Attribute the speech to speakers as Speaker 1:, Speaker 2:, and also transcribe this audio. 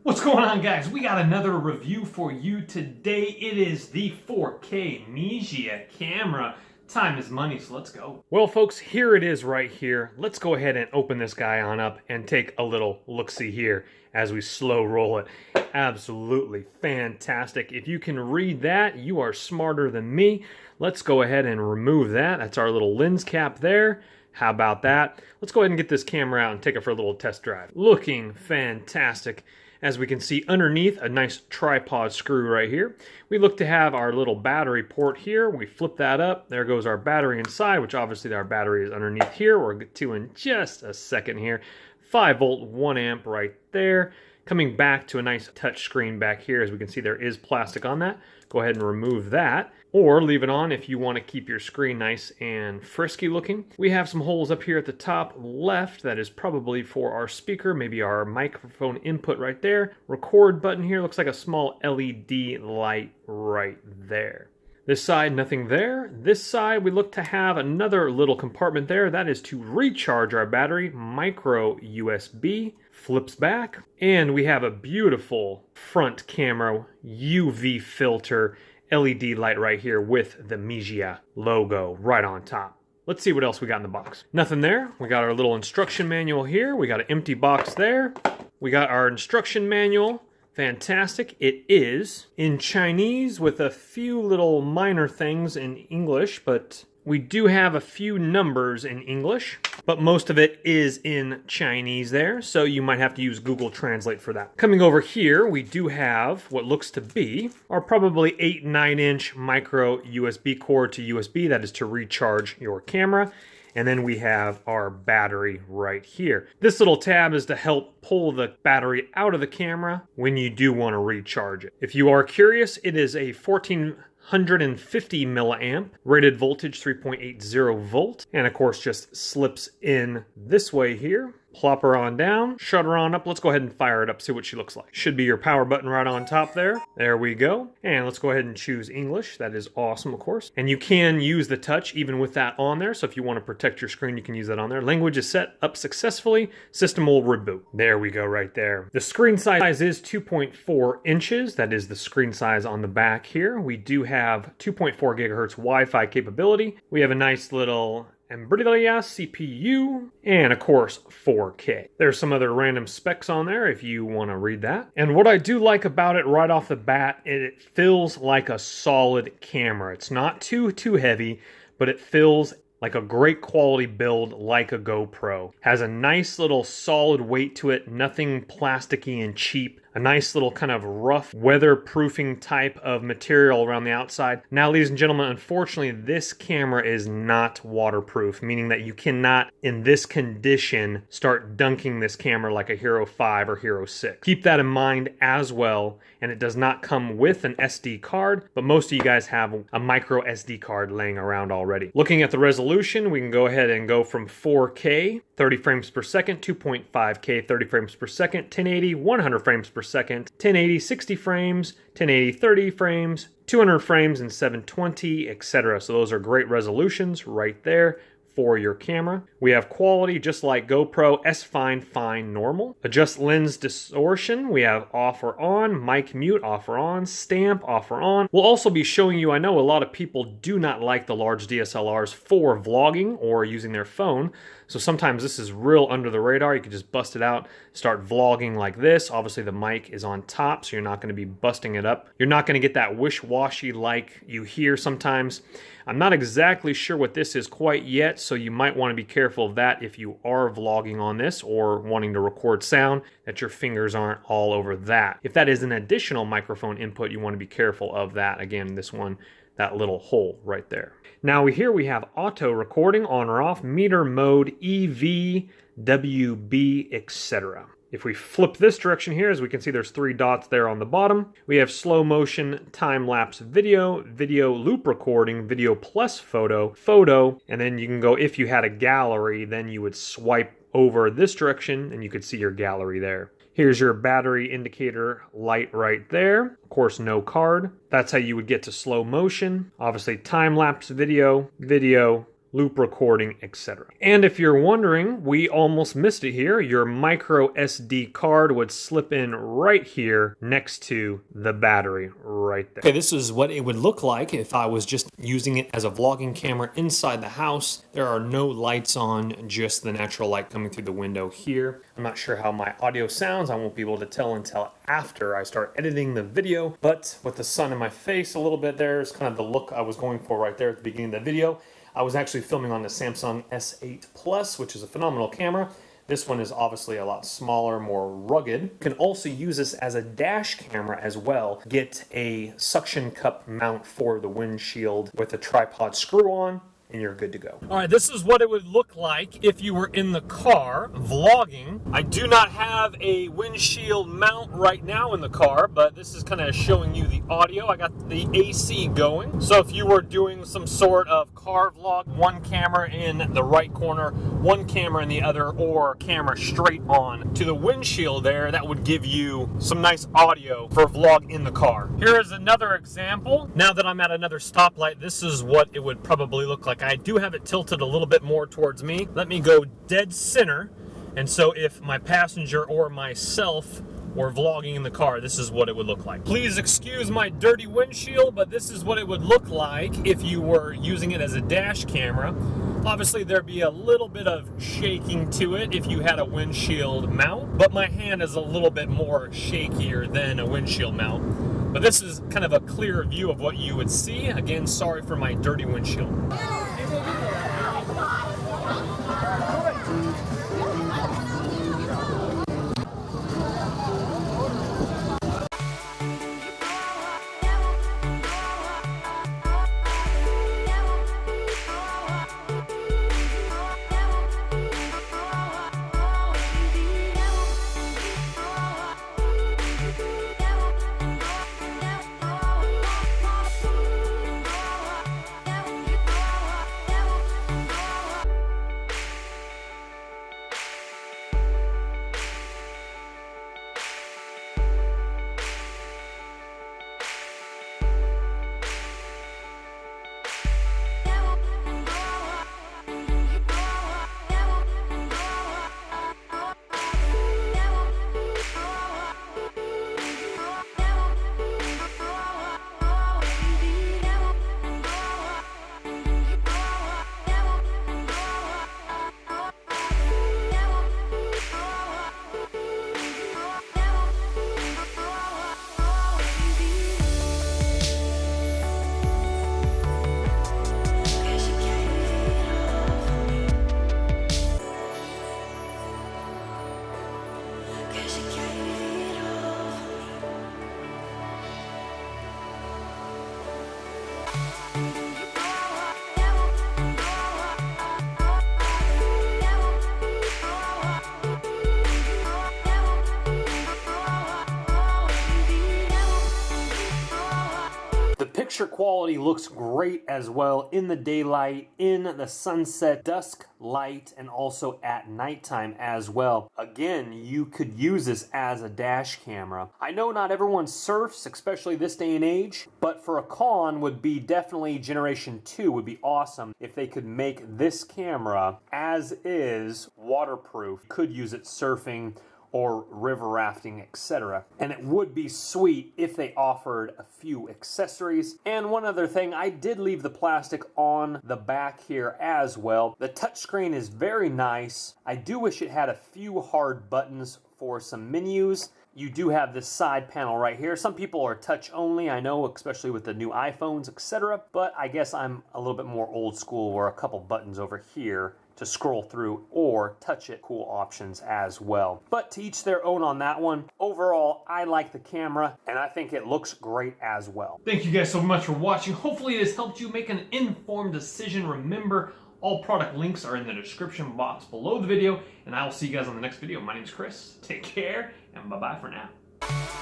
Speaker 1: What's going on, guys? We got another review for you today. It is the 4K Mijia camera. Time is money, so let's go. Well, folks, here it is right here. Let's go ahead and open this guy on up and take a little look-see here as we slow roll it. Absolutely fantastic. If you can read that, you are smarter than me. Let's go ahead and remove that. That's our little lens cap there. How about that? Let's go ahead and get this camera out and take it for a little test drive. Looking fantastic. As we can see underneath, a nice tripod screw right here. We look to have our little battery port here. We flip that up. There goes our battery inside, which obviously our battery is underneath here. We'll get to in just a second here. 5 volt, 1 amp right there. Coming back to a nice touch screen back here. As we can see, there is plastic on that. Go ahead and remove that, or leave it on if you want to keep your screen nice and frisky looking. We have some holes up here at the top left that is probably for our speaker, maybe our microphone input right there. Record button here, looks like a small LED light right there. This side, nothing there. This side, we look to have another little compartment there. That is to recharge our battery, micro USB. Flips back, and we have a beautiful front camera UV filter LED light right here with the Mijia logo right on top. Let's see what else we got in the box. Nothing there. We got our little instruction manual here. We got an empty box there. We got our instruction manual. Fantastic. It is in Chinese with a few little minor things in English, but we do have a few numbers in English, but most of it is in Chinese there, so you might have to use Google Translate for that. Coming over here, we do have what looks to be our probably 8-9-inch micro USB cord to USB. That is to recharge your camera. And then we have our battery right here. This little tab is to help pull the battery out of the camera when you do want to recharge it. If you are curious, it is a 1450 milliamp, rated voltage 3.80 volt, and of course just slips in this way here. Plop her on down, shut her on up. Let's go ahead and fire it up, see what she looks like. Should be your power button right on top there. There we go. And let's go ahead and choose English. That is awesome, of course. And you can use the touch even with that on there. So if you want to protect your screen, you can use that on there. Language is set up successfully. System will reboot. There we go right there. The screen size is 2.4 inches. That is the screen size on the back here. We do have 2.4 gigahertz Wi-Fi capability. We have a nice little Nvidia CPU, and of course 4K. There's some other random specs on there if you want to read that. And what I do like about it right off the bat, it feels like a solid camera. It's not too heavy, but it feels like a great quality build like a GoPro. Has a nice little solid weight to it, nothing plasticky and cheap. A nice little kind of rough weatherproofing type of material around the outside. Now, ladies and gentlemen, unfortunately, this camera is not waterproof, meaning that you cannot, in this condition, start dunking this camera like a Hero 5 or Hero 6. Keep that in mind as well, and it does not come with an SD card, but most of you guys have a micro SD card laying around already. Looking at the resolution, we can go ahead and go from 4K, 30 frames per second, 2.5K, 30 frames per second, 1080, 100 frames per second, 1080, 60 frames, 1080, 30 frames, 200 frames and 720, etc. So those are great resolutions right there for your camera. We have quality just like GoPro, S-Fine, Fine, Normal. Adjust lens distortion, we have off or on, mic mute, off or on, stamp, off or on. We'll also be showing you, I know a lot of people do not like the large DSLRs for vlogging or using their phone. So sometimes this is real under the radar. You can just bust it out, start vlogging like this. Obviously the mic is on top, so you're not going to be busting it up. You're not going to get that wish-washy like you hear sometimes. I'm not exactly sure what this is quite yet, so you might want to be careful of that if you are vlogging on this or wanting to record sound, that your fingers aren't all over that. If that is an additional microphone input, you want to be careful of that. Again, this one, that little hole right there. Now here we have auto recording, on or off, meter mode, EV, WB, etc. If we flip this direction here, as we can see there's 3 dots there on the bottom. We have slow motion, time-lapse video, video loop recording, video plus photo, photo, and then you can go, if you had a gallery, then you would swipe over this direction and you could see your gallery there. Here's your battery indicator light right there. Of course, no card. That's how you would get to slow motion. Obviously, time-lapse video, video, loop recording, etc. And if you're wondering, we almost missed it here. Your micro SD card would slip in right here next to the battery right there. Okay, this is what it would look like if I was just using it as a vlogging camera inside the house. There are no lights on, just the natural light coming through the window here. I'm not sure how my audio sounds. I won't be able to tell until after I start editing the video, but with the sun in my face a little bit, there's kind of the look I was going for right there at the beginning of the video. I was actually filming on the Samsung S8 Plus, which is a phenomenal camera. This one is obviously a lot smaller, more rugged. You can also use this as a dash camera as well. Get a suction cup mount for the windshield with a tripod screw on, and you're good to go. All right, this is what it would look like if you were in the car vlogging. I do not have a windshield mount right now in the car, but this is kind of showing you the audio. I got the AC going. So if you were doing some sort of car vlog, one camera in the right corner, one camera in the other, or camera straight on to the windshield there, that would give you some nice audio for a vlog in the car. Here is another example. Now that I'm at another stoplight, this is what it would probably look like. I do have it tilted a little bit more towards me. Let me go dead center. And so if my passenger or myself were vlogging in the car, this is what it would look like. Please excuse my dirty windshield, but this is what it would look like if you were using it as a dash camera. Obviously, there'd be a little bit of shaking to it if you had a windshield mount, but my hand is a little bit more shakier than a windshield mount. But this is kind of a clear view of what you would see. Again, sorry for my dirty windshield. Picture quality looks great as well in the daylight, in the sunset, dusk light, and also at nighttime as well. Again, you could use this as a dash camera. I know not everyone surfs, especially this day and age, but for a con would be definitely Generation 2 would be awesome if they could make this camera as is waterproof. Could use it surfing or river rafting, etc. And it would be sweet if they offered a few accessories. And one other thing, I did leave the plastic on the back here as well. The touchscreen is very nice. I do wish it had a few hard buttons for some menus. You do have this side panel right here. Some people are touch only, I know, especially with the new iPhones, etc. But I guess I'm a little bit more old school, where a couple buttons over here to scroll through or touch it, cool options as well. But to each their own on that one. Overall, I like the camera and I think it looks great as well. Thank you guys so much for watching. Hopefully it has helped you make an informed decision. Remember, all product links are in the description box below the video, and I will see you guys on the next video. My name is Chris. Take care, and bye-bye for now.